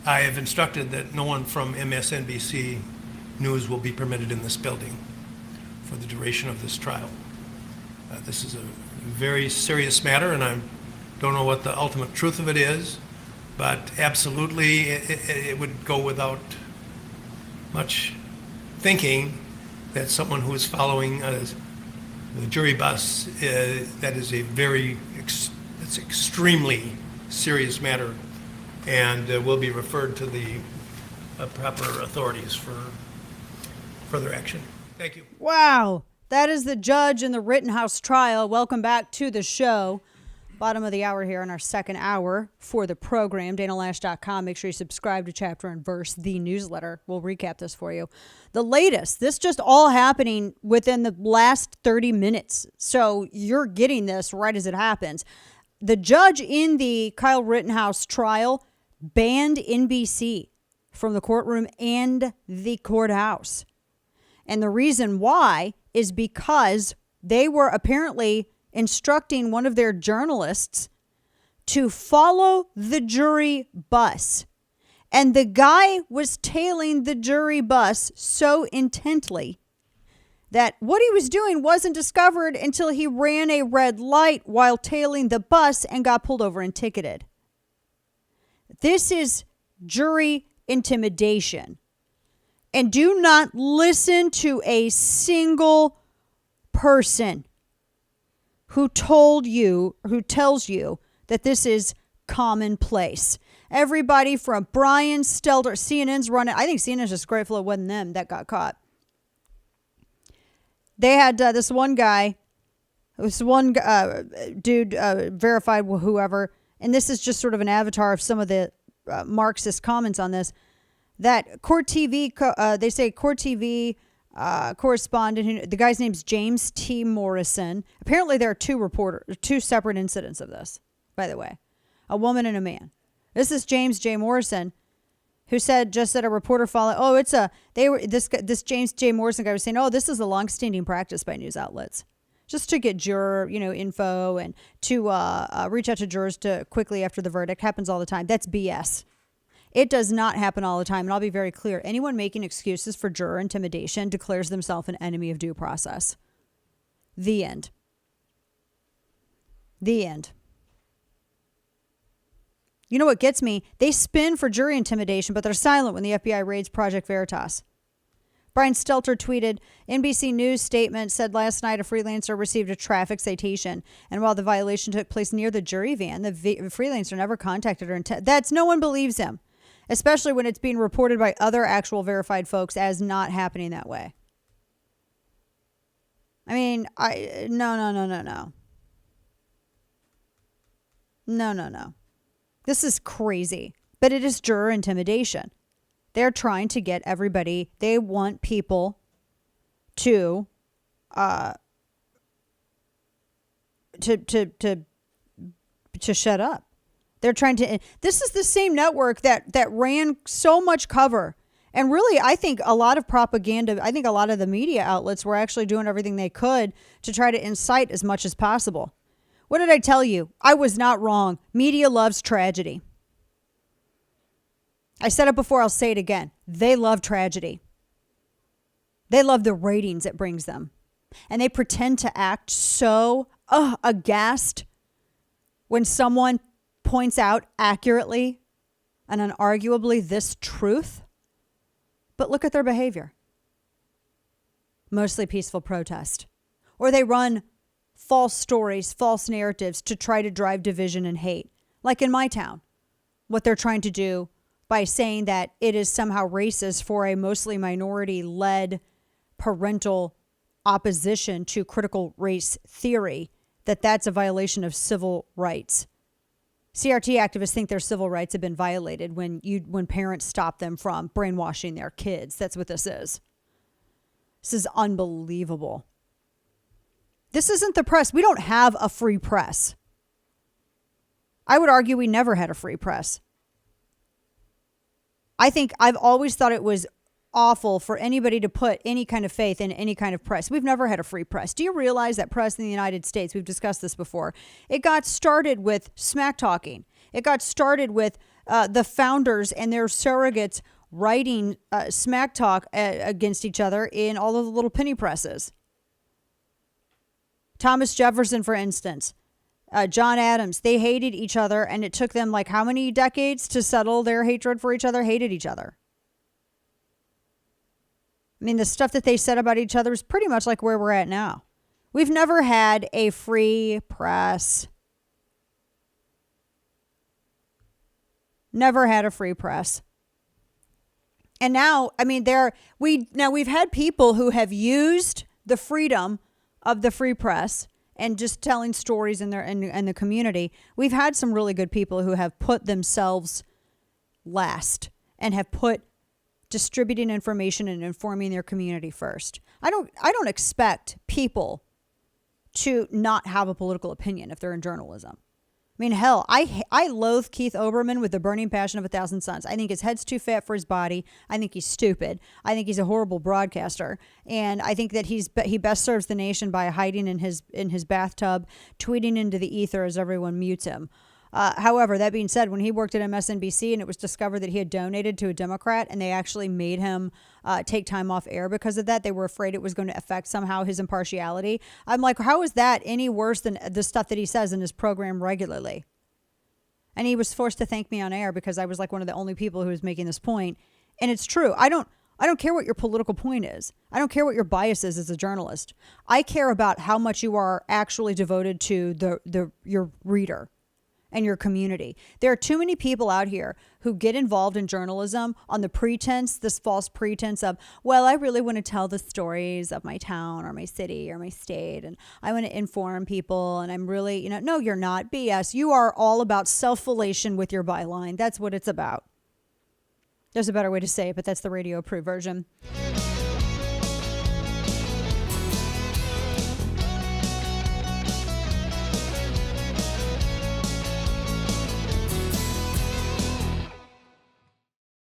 I have instructed that no one from MSNBC News will be permitted in this building for the duration of this trial. This is a very serious matter, and I don't know what the ultimate truth of it is, but absolutely it would go without much thinking that someone who is following the jury bus, that is it's extremely serious matter, and will be referred to the proper authorities for further action. Thank you. Wow. That is the judge in the Rittenhouse trial. Welcome back to the show. Bottom of the hour here in our second hour for the program, danalash.com. Make sure you subscribe to Chapter and Verse, the newsletter. We'll recap this for you. The latest, this just all happening within the last 30 minutes. So you're getting this right as it happens. The judge in the Kyle Rittenhouse trial banned NBC from the courtroom and the courthouse. And the reason why is because they were apparently instructing one of their journalists to follow the jury bus. And the guy was tailing the jury bus so intently that what he was doing wasn't discovered until he ran a red light while tailing the bus and got pulled over and ticketed. This is jury intimidation. And do not listen to a single person who tells you that this is commonplace. Everybody from Brian Stelter, CNN's running. I think CNN's just grateful it wasn't them that got caught. They had this one dude verified whoever, and this is just sort of an avatar of some of the Marxist comments on this. That Court TV, they say Court TV correspondent, the guy's name's James T. Morrison. Apparently there are two separate incidents of this, by the way. A woman and a man. This is James J. Morrison, who just said a reporter followed, this James J. Morrison guy was saying, this is a long-standing practice by news outlets. Just to get juror, info and to reach out to jurors to quickly after the verdict. Happens all the time. That's BS. It does not happen all the time. And I'll be very clear. Anyone making excuses for juror intimidation declares themselves an enemy of due process. The end. The end. You know what gets me? They spin for jury intimidation, but they're silent when the FBI raids Project Veritas. Brian Stelter tweeted, NBC News statement said last night a freelancer received a traffic citation. And while the violation took place near the jury van, the freelancer never contacted her. No one believes him. Especially when it's being reported by other actual verified folks as not happening that way. I mean, no. No. This is crazy. But it is juror intimidation. They're trying to get everybody, they want people to shut up. They're trying to, this is the same network that ran so much cover. And really, I think a lot of propaganda, I think a lot of the media outlets were actually doing everything they could to try to incite as much as possible. What did I tell you? I was not wrong. Media loves tragedy. I said it before, I'll say it again. They love tragedy. They love the ratings it brings them. And they pretend to act so aghast when someone points out accurately and unarguably this truth. But look at their behavior. Mostly peaceful protest. Or they run false stories, false narratives to try to drive division and hate. Like in my town, what they're trying to do by saying that it is somehow racist for a mostly minority-led parental opposition to critical race theory, that's a violation of civil rights. CRT activists think their civil rights have been violated when parents stop them from brainwashing their kids. That's what this is. This is unbelievable. This isn't the press. We don't have a free press. I would argue we never had a free press. I've always thought it was awful for anybody to put any kind of faith in any kind of press. We've never had a free press. Do you realize that press in the United States, we've discussed this before, it got started with smack talking. It got started with the founders and their surrogates writing smack talk against each other in all of the little penny presses. Thomas Jefferson, for instance, John Adams, they hated each other, and it took them like how many decades to settle their hatred for each other, hated each other. I mean, the stuff that they said about each other is pretty much like where we're at now. We've never had a free press. Never had a free press. And now, I mean, we've had people who have used the freedom of the free press and just telling stories in the community. We've had some really good people who have put themselves last and have put distributing information and informing their community first. I don't expect people to not have a political opinion if they're in journalism. I mean, hell, I loathe Keith Olbermann with the burning passion of 1,000 suns. I think his head's too fat for his body. I think he's stupid. I think he's a horrible broadcaster. And I think that he best serves the nation by hiding in his bathtub, tweeting into the ether as everyone mutes him. However, that being said, when he worked at MSNBC and it was discovered that he had donated to a Democrat and they actually made him take time off air because of that, they were afraid it was going to affect somehow his impartiality. I'm like, how is that any worse than the stuff that he says in his program regularly? And he was forced to thank me on air because I was like one of the only people who was making this point. And it's true. I don't care what your political point is. I don't care what your bias is as a journalist. I care about how much you are actually devoted to your reader and your community. There are too many people out here who get involved in journalism on the pretense, this false pretense of, well, I really want to tell the stories of my town or my city or my state, and I want to inform people, and I'm really, no, you're not. BS. You are all about self-felation with your byline. That's what it's about. There's a better way to say it, but that's the radio approved version.